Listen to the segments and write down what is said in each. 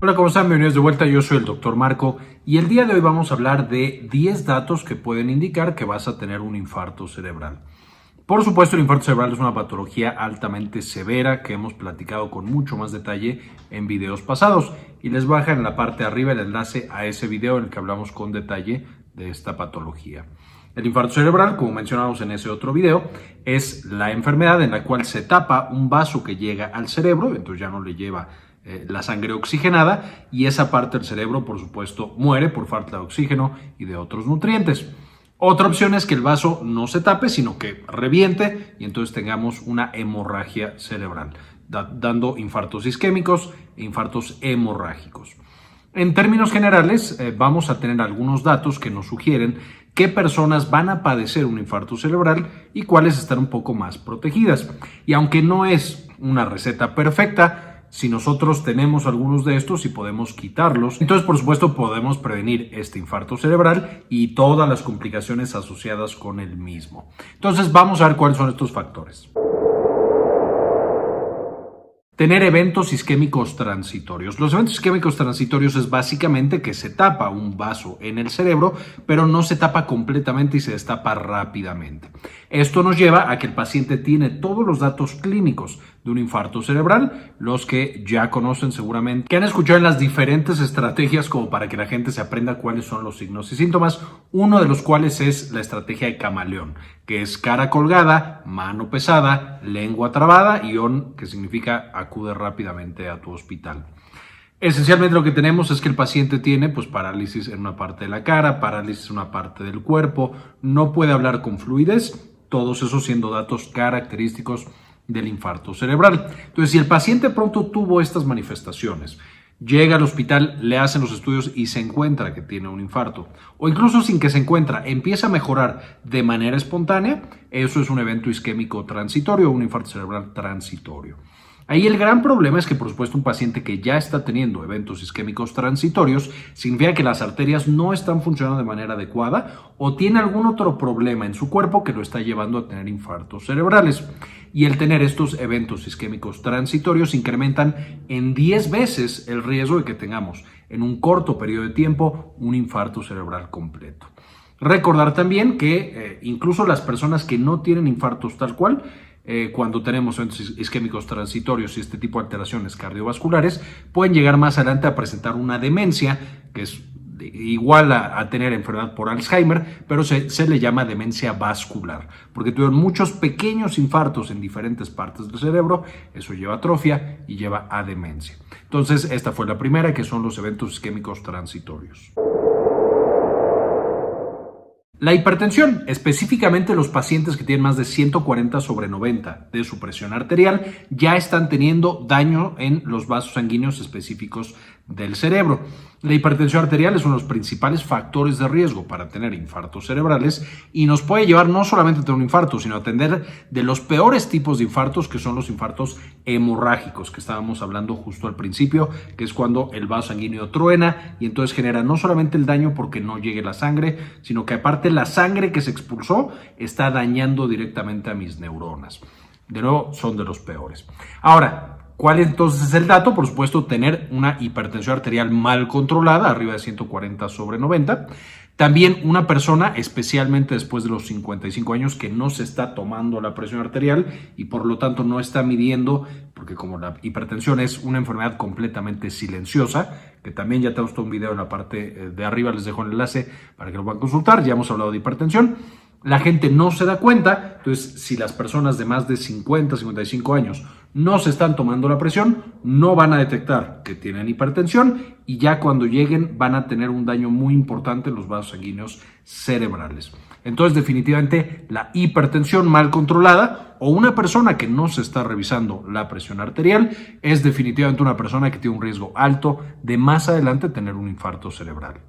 Hola, ¿cómo están? Bienvenidos de vuelta. Yo soy el Dr. Marco y el día de hoy vamos a hablar de 10 datos que pueden indicar que vas a tener un infarto cerebral. Por supuesto, el infarto cerebral es una patología altamente severa que hemos platicado con mucho más detalle en videos pasados y les baja en la parte de arriba el enlace a ese video en el que hablamos con detalle de esta patología. El infarto cerebral, como mencionamos en ese otro video, es la enfermedad en la cual se tapa un vaso que llega al cerebro, entonces ya no le lleva la sangre oxigenada y esa parte del cerebro, por supuesto, muere por falta de oxígeno y de otros nutrientes. Otra opción es que el vaso no se tape, sino que reviente y entonces tengamos una hemorragia cerebral, dando infartos isquémicos e infartos hemorrágicos. En términos generales, vamos a tener algunos datos que nos sugieren qué personas van a padecer un infarto cerebral y cuáles están un poco más protegidas. Y aunque no es una receta perfecta, si nosotros tenemos algunos de estos y podemos quitarlos, entonces por supuesto podemos prevenir este infarto cerebral y todas las complicaciones asociadas con el mismo. Entonces vamos a ver cuáles son estos factores. Tener eventos isquémicos transitorios. Los eventos isquémicos transitorios es básicamente que se tapa un vaso en el cerebro, pero no se tapa completamente y se destapa rápidamente. Esto nos lleva a que el paciente tiene todos los datos clínicos de un infarto cerebral, los que ya conocen seguramente, que han escuchado en las diferentes estrategias como para que la gente se aprenda cuáles son los signos y síntomas, uno de los cuales es la estrategia de camaleón, que es cara colgada, mano pesada, lengua trabada y on, que significa acude rápidamente a tu hospital. Esencialmente lo que tenemos es que el paciente tiene parálisis en una parte de la cara, parálisis en una parte del cuerpo, no puede hablar con fluidez, todos esos siendo datos característicos del infarto cerebral. Entonces, si el paciente pronto tuvo estas manifestaciones, llega al hospital, le hacen los estudios y se encuentra que tiene un infarto, o incluso sin que se encuentra, empieza a mejorar de manera espontánea, eso es un evento isquémico transitorio o un infarto cerebral transitorio. Ahí el gran problema es que, por supuesto, un paciente que ya está teniendo eventos isquémicos transitorios significa que las arterias no están funcionando de manera adecuada o tiene algún otro problema en su cuerpo que lo está llevando a tener infartos cerebrales. Y el tener estos eventos isquémicos transitorios incrementan en 10 veces el riesgo de que tengamos en un corto periodo de tiempo un infarto cerebral completo. Recordar también que incluso las personas que no tienen infartos tal cual, cuando tenemos eventos isquémicos transitorios y este tipo de alteraciones cardiovasculares, pueden llegar más adelante a presentar una demencia, que es igual a tener enfermedad por Alzheimer, pero se le llama demencia vascular, porque tuvieron muchos pequeños infartos en diferentes partes del cerebro, eso lleva a atrofia y lleva a demencia. Entonces, esta fue la primera, que son los eventos isquémicos transitorios. La hipertensión, específicamente los pacientes que tienen más de 140/90 de su presión arterial, ya están teniendo daño en los vasos sanguíneos específicos del cerebro. La hipertensión arterial es uno de los principales factores de riesgo para tener infartos cerebrales y nos puede llevar no solamente a tener un infarto, sino a tener de los peores tipos de infartos, que son los infartos hemorrágicos, que estábamos hablando justo al principio, que es cuando el vaso sanguíneo truena y entonces genera no solamente el daño porque no llegue la sangre, sino que aparte la sangre que se expulsó está dañando directamente a mis neuronas. De nuevo, son de los peores. Ahora, ¿cuál entonces es el dato? Por supuesto, tener una hipertensión arterial mal controlada, arriba de 140/90. También una persona, especialmente después de los 55 años, que no se está tomando la presión arterial y por lo tanto no está midiendo, porque como la hipertensión es una enfermedad completamente silenciosa, que también ya tenemos todo un video en la parte de arriba, les dejo el enlace para que lo puedan consultar, ya hemos hablado de hipertensión. La gente no se da cuenta, entonces si las personas de más de 50, 55 años no se están tomando la presión, no van a detectar que tienen hipertensión y ya cuando lleguen van a tener un daño muy importante en los vasos sanguíneos cerebrales. Entonces definitivamente la hipertensión mal controlada o una persona que no se está revisando la presión arterial es definitivamente una persona que tiene un riesgo alto de más adelante tener un infarto cerebral.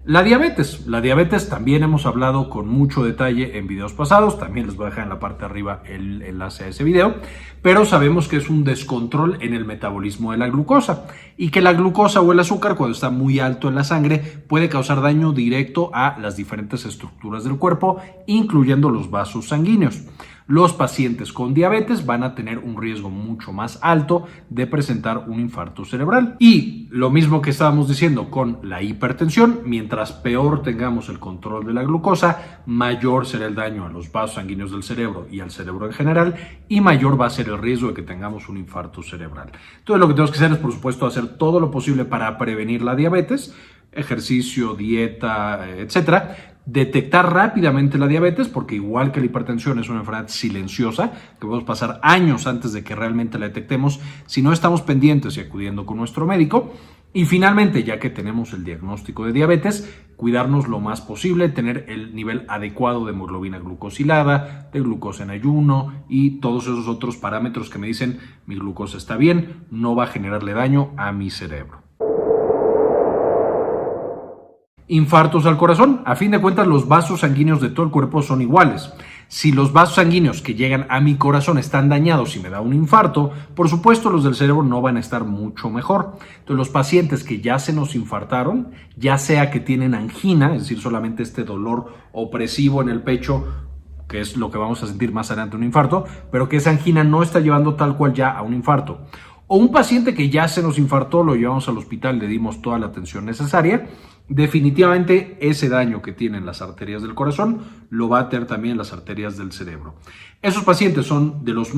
La diabetes también hemos hablado con mucho detalle en videos pasados, también les voy a dejar en la parte de arriba el enlace a ese video, pero sabemos que es un descontrol en el metabolismo de la glucosa y que la glucosa o el azúcar cuando está muy alto en la sangre puede causar daño directo a las diferentes estructuras del cuerpo, incluyendo los vasos sanguíneos. Los pacientes con diabetes van a tener un riesgo mucho más alto de presentar un infarto cerebral. Y lo mismo que estábamos diciendo con la hipertensión, mientras peor tengamos el control de la glucosa, mayor será el daño a los vasos sanguíneos del cerebro y al cerebro en general, y mayor va a ser el riesgo de que tengamos un infarto cerebral. Entonces lo que tenemos que hacer es, por supuesto, hacer todo lo posible para prevenir la diabetes, ejercicio, dieta, etcétera. Detectar rápidamente la diabetes, porque igual que la hipertensión es una enfermedad silenciosa, que podemos pasar años antes de que realmente la detectemos si no estamos pendientes y acudiendo con nuestro médico. Y finalmente, ya que tenemos el diagnóstico de diabetes, cuidarnos lo más posible, tener el nivel adecuado de hemoglobina glucosilada, de glucosa en ayuno y todos esos otros parámetros que me dicen mi glucosa está bien, no va a generarle daño a mi cerebro. Infartos al corazón. A fin de cuentas, los vasos sanguíneos de todo el cuerpo son iguales. Si los vasos sanguíneos que llegan a mi corazón están dañados y me da un infarto, por supuesto los del cerebro no van a estar mucho mejor. Entonces los pacientes que ya se nos infartaron, ya sea que tienen angina, es decir, solamente este dolor opresivo en el pecho, que es lo que vamos a sentir más adelante un infarto, pero que esa angina no está llevando tal cual ya a un infarto. O un paciente que ya se nos infartó, lo llevamos al hospital, le dimos toda la atención necesaria. Definitivamente ese daño que tienen las arterias del corazón lo va a tener también las arterias del cerebro. Esos pacientes son de los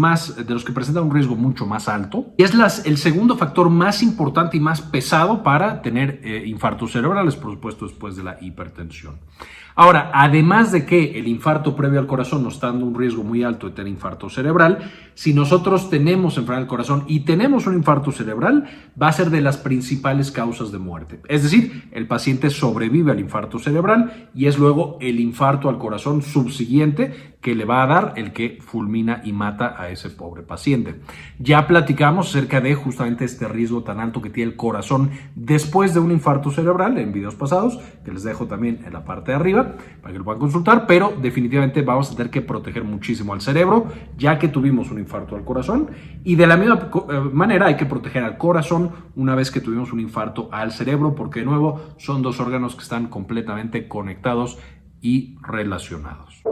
que presentan un riesgo mucho más alto y es el segundo factor más importante y más pesado para tener infartos cerebrales, por supuesto, después de la hipertensión. Ahora, además de que el infarto previo al corazón nos está dando un riesgo muy alto de tener infarto cerebral, si nosotros tenemos enfermedad del corazón y tenemos un infarto cerebral, va a ser de las principales causas de muerte. Es decir, el paciente sobrevive al infarto cerebral y es luego el infarto al corazón subsiguiente que le va a dar el que fulmina y mata a ese pobre paciente. Ya platicamos acerca de justamente este riesgo tan alto que tiene el corazón después de un infarto cerebral en videos pasados, que les dejo también en la parte de arriba para que lo puedan consultar, pero definitivamente vamos a tener que proteger muchísimo al cerebro, ya que tuvimos un infarto al corazón, y de la misma manera hay que proteger al corazón una vez que tuvimos un infarto al cerebro, porque de nuevo son dos órganos que están completamente conectados y relacionados.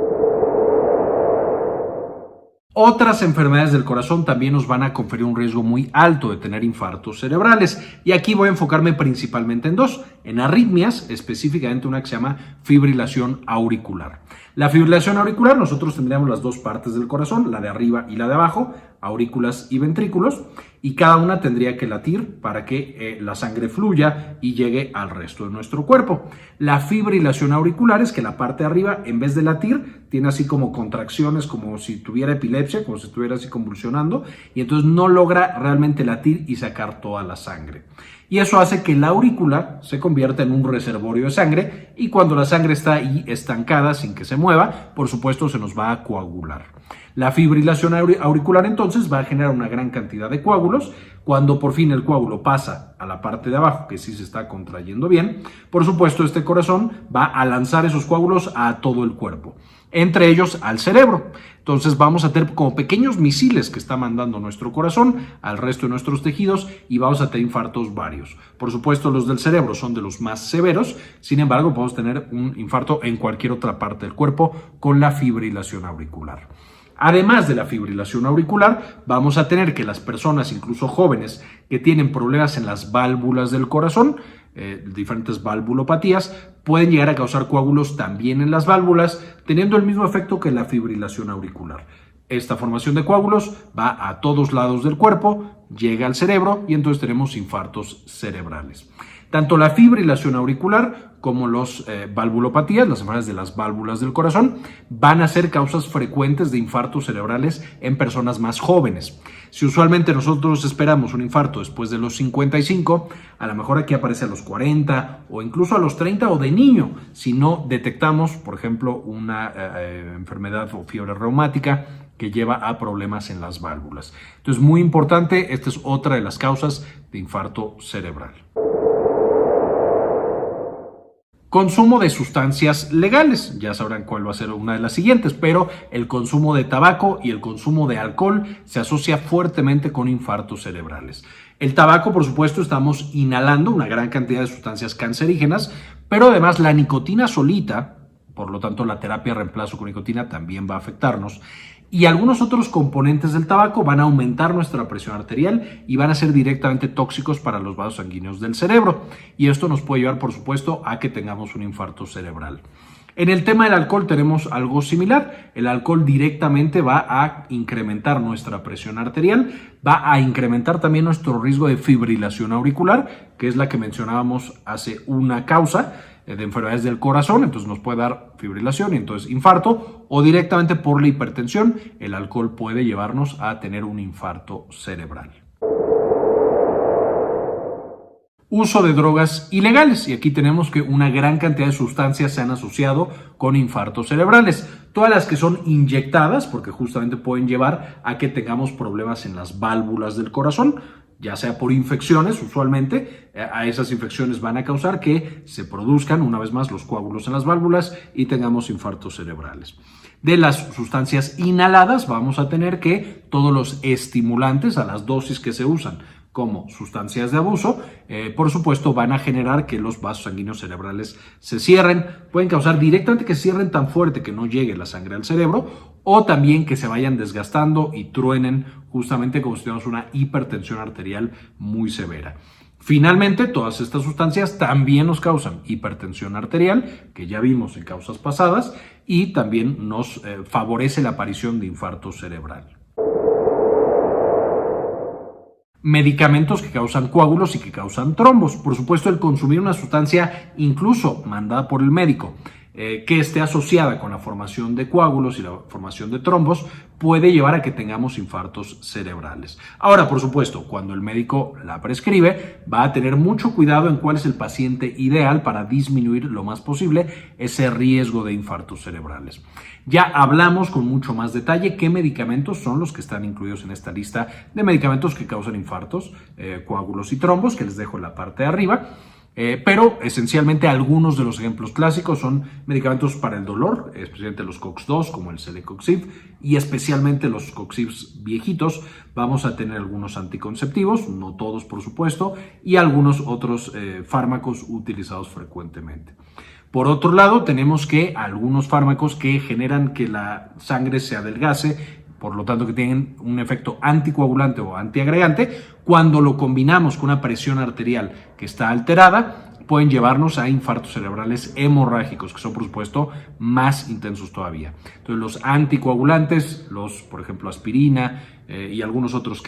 Otras enfermedades del corazón también nos van a conferir un riesgo muy alto de tener infartos cerebrales, y aquí voy a enfocarme principalmente en dos, en arritmias, específicamente una que se llama fibrilación auricular. La fibrilación auricular, nosotros tendríamos las dos partes del corazón, la de arriba y la de abajo, aurículas y ventrículos, y cada una tendría que latir para que la sangre fluya y llegue al resto de nuestro cuerpo. La fibrilación auricular es que la parte de arriba, en vez de latir, tiene así como contracciones, como si tuviera epilepsia, como si estuviera así convulsionando, y entonces no logra realmente latir y sacar toda la sangre. Y eso hace que la aurícula se convierta en un reservorio de sangre, y cuando la sangre está ahí estancada sin que se mueva, por supuesto se nos va a coagular. La fibrilación auricular entonces va a generar una gran cantidad de coágulos. Cuando por fin el coágulo pasa a la parte de abajo, que sí se está contrayendo bien, por supuesto este corazón va a lanzar esos coágulos a todo el cuerpo, entre ellos al cerebro. Entonces vamos a tener como pequeños misiles que está mandando nuestro corazón al resto de nuestros tejidos y vamos a tener infartos varios. Por supuesto, los del cerebro son de los más severos, sin embargo podemos tener un infarto en cualquier otra parte del cuerpo con la fibrilación auricular. Además de la fibrilación auricular, vamos a tener que las personas, incluso jóvenes, que tienen problemas en las válvulas del corazón, diferentes valvulopatías, pueden llegar a causar coágulos también en las válvulas, teniendo el mismo efecto que la fibrilación auricular. Esta formación de coágulos va a todos lados del cuerpo, llega al cerebro y entonces tenemos infartos cerebrales. Tanto la fibrilación auricular como las valvulopatías, las enfermedades de las válvulas del corazón, van a ser causas frecuentes de infartos cerebrales en personas más jóvenes. Si usualmente nosotros esperamos un infarto después de los 55, a lo mejor aquí aparece a los 40 o incluso a los 30 o de niño, si no detectamos, por ejemplo, una enfermedad o fiebre reumática que lleva a problemas en las válvulas. Entonces, muy importante, esta es otra de las causas de infarto cerebral. Consumo de sustancias legales, ya sabrán cuál va a ser una de las siguientes, pero el consumo de tabaco y el consumo de alcohol se asocia fuertemente con infartos cerebrales. El tabaco, por supuesto, estamos inhalando una gran cantidad de sustancias cancerígenas, pero además la nicotina solita, por lo tanto la terapia de reemplazo con nicotina también va a afectarnos. Y algunos otros componentes del tabaco van a aumentar nuestra presión arterial y van a ser directamente tóxicos para los vasos sanguíneos del cerebro. Y esto nos puede llevar, por supuesto, a que tengamos un infarto cerebral. En el tema del alcohol tenemos algo similar. El alcohol directamente va a incrementar nuestra presión arterial, va a incrementar también nuestro riesgo de fibrilación auricular, que es la que mencionábamos hace una causa de enfermedades del corazón, entonces nos puede dar fibrilación y entonces infarto, o directamente por la hipertensión, el alcohol puede llevarnos a tener un infarto cerebral. Uso de drogas ilegales, y aquí tenemos que una gran cantidad de sustancias se han asociado con infartos cerebrales. Todas las que son inyectadas, porque justamente pueden llevar a que tengamos problemas en las válvulas del corazón, ya sea por infecciones, usualmente a esas infecciones van a causar que se produzcan una vez más los coágulos en las válvulas y tengamos infartos cerebrales. De las sustancias inhaladas vamos a tener que todos los estimulantes a las dosis que se usan como sustancias de abuso, por supuesto van a generar que los vasos sanguíneos cerebrales se cierren, pueden causar directamente que se cierren tan fuerte que no llegue la sangre al cerebro, o también que se vayan desgastando y truenen, justamente como si tuviéramos una hipertensión arterial muy severa. Finalmente, todas estas sustancias también nos causan hipertensión arterial, que ya vimos en causas pasadas, y también nos favorece la aparición de infarto cerebral. Medicamentos que causan coágulos y que causan trombos. Por supuesto, el consumir una sustancia incluso mandada por el médico que esté asociada con la formación de coágulos y la formación de trombos puede llevar a que tengamos infartos cerebrales. Ahora, por supuesto, cuando el médico la prescribe, va a tener mucho cuidado en cuál es el paciente ideal para disminuir lo más posible ese riesgo de infartos cerebrales. Ya hablamos con mucho más detalle qué medicamentos son los que están incluidos en esta lista de medicamentos que causan infartos, coágulos y trombos, que les dejo en la parte de arriba. Pero esencialmente algunos de los ejemplos clásicos son medicamentos para el dolor, especialmente los COX-2 como el Celecoxib y especialmente los COXIBs viejitos. Vamos a tener algunos anticonceptivos, no todos por supuesto, y algunos otros fármacos utilizados frecuentemente. Por otro lado, tenemos que algunos fármacos que generan que la sangre se adelgace, por lo tanto que tienen un efecto anticoagulante o antiagregante, cuando lo combinamos con una presión arterial que está alterada, pueden llevarnos a infartos cerebrales hemorrágicos, que son por supuesto más intensos todavía. Entonces los anticoagulantes, por ejemplo aspirina y algunos otros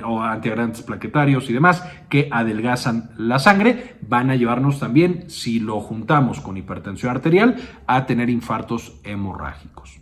o antiagregantes plaquetarios y demás, que adelgazan la sangre, van a llevarnos también, si lo juntamos con hipertensión arterial, a tener infartos hemorrágicos.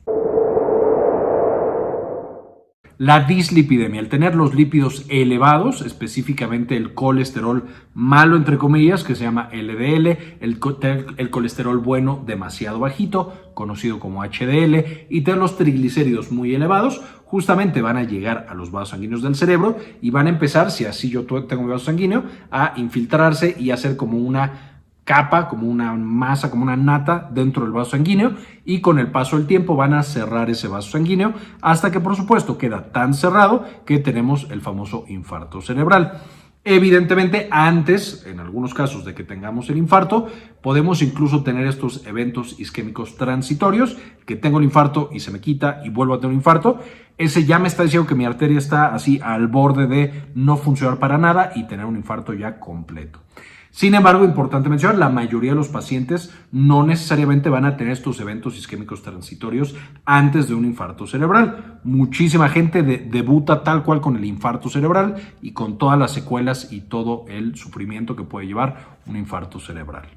La dislipidemia, el tener los lípidos elevados, específicamente el colesterol malo, entre comillas, que se llama LDL, el colesterol bueno demasiado bajito, conocido como HDL, y tener los triglicéridos muy elevados, justamente van a llegar a los vasos sanguíneos del cerebro y van a empezar, si así yo tengo mi vaso sanguíneo, a infiltrarse y hacer como una capa, como una masa, como una nata dentro del vaso sanguíneo, y con el paso del tiempo van a cerrar ese vaso sanguíneo hasta que por supuesto queda tan cerrado que tenemos el famoso infarto cerebral. Evidentemente, antes, en algunos casos de que tengamos el infarto, podemos incluso tener estos eventos isquémicos transitorios, que tengo el infarto y se me quita y vuelvo a tener un infarto. Ese ya me está diciendo que mi arteria está así al borde de no funcionar para nada y tener un infarto ya completo. Sin embargo, importante mencionar, la mayoría de los pacientes no necesariamente van a tener estos eventos isquémicos transitorios antes de un infarto cerebral. Muchísima gente debuta tal cual con el infarto cerebral y con todas las secuelas y todo el sufrimiento que puede llevar un infarto cerebral.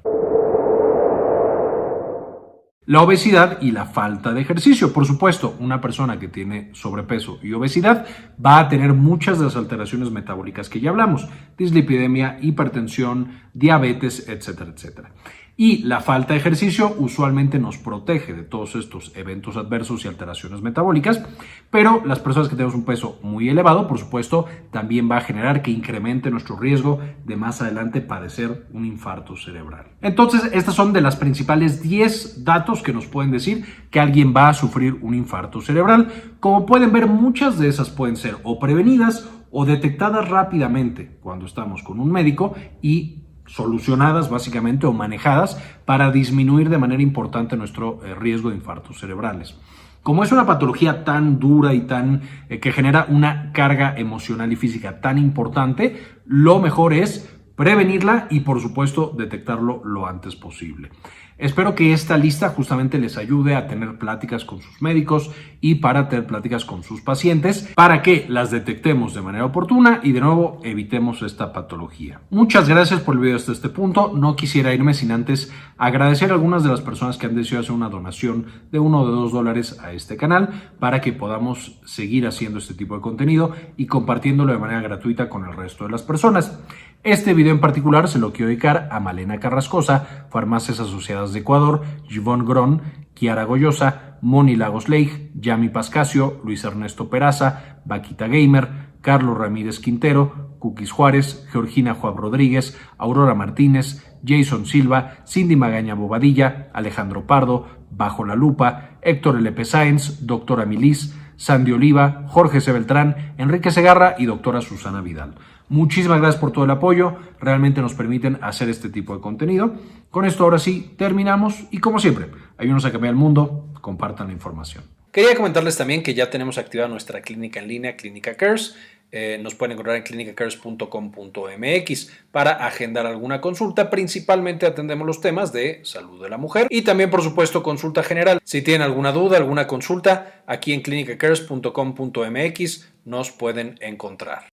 La obesidad y la falta de ejercicio. Por supuesto, una persona que tiene sobrepeso y obesidad va a tener muchas de las alteraciones metabólicas que ya hablamos: dislipidemia, hipertensión, diabetes, etcétera, etcétera. Y la falta de ejercicio usualmente nos protege de todos estos eventos adversos y alteraciones metabólicas, pero las personas que tenemos un peso muy elevado, por supuesto, también va a generar que incremente nuestro riesgo de más adelante padecer un infarto cerebral. Entonces, estas son de las principales 10 datos que nos pueden decir que alguien va a sufrir un infarto cerebral. Como pueden ver, muchas de esas pueden ser o prevenidas o detectadas rápidamente cuando estamos con un médico y solucionadas básicamente o manejadas para disminuir de manera importante nuestro riesgo de infartos cerebrales. Como es una patología tan dura y que genera una carga emocional y física tan importante, lo mejor es prevenirla y, por supuesto, detectarlo lo antes posible. Espero que esta lista justamente les ayude a tener pláticas con sus médicos y para tener pláticas con sus pacientes para que las detectemos de manera oportuna y de nuevo evitemos esta patología. Muchas gracias por el video hasta este punto. No quisiera irme sin antes agradecer a algunas de las personas que han decidido hacer una donación de $1 o de $2 a este canal para que podamos seguir haciendo este tipo de contenido y compartiéndolo de manera gratuita con el resto de las personas. Este video en particular se lo quiero dedicar a Malena Carrascosa, Farmacias Asociadas de Ecuador, Givonne Gron, Kiara Goyosa, Moni Lagos Leigh, Yami Pascasio, Luis Ernesto Peraza, Vaquita Gamer, Carlos Ramírez Quintero, Cookies Juárez, Georgina Juan Rodríguez, Aurora Martínez, Jason Silva, Cindy Magaña Bobadilla, Alejandro Pardo, Bajo la Lupa, Héctor L.P. Sáenz, Doctora Milis, Sandy Oliva, Jorge C. Beltrán, Enrique Segarra y Doctora Susana Vidal. Muchísimas gracias por todo el apoyo, realmente nos permiten hacer este tipo de contenido. Con esto ahora sí terminamos y como siempre, ayúdenos a cambiar el mundo, compartan la información. Quería comentarles también que ya tenemos activada nuestra clínica en línea, Clínica Cares. Nos pueden encontrar en clinicacares.com.mx para agendar alguna consulta. Principalmente atendemos los temas de salud de la mujer y también, por supuesto, consulta general. Si tienen alguna duda, alguna consulta, aquí en clinicacares.com.mx nos pueden encontrar.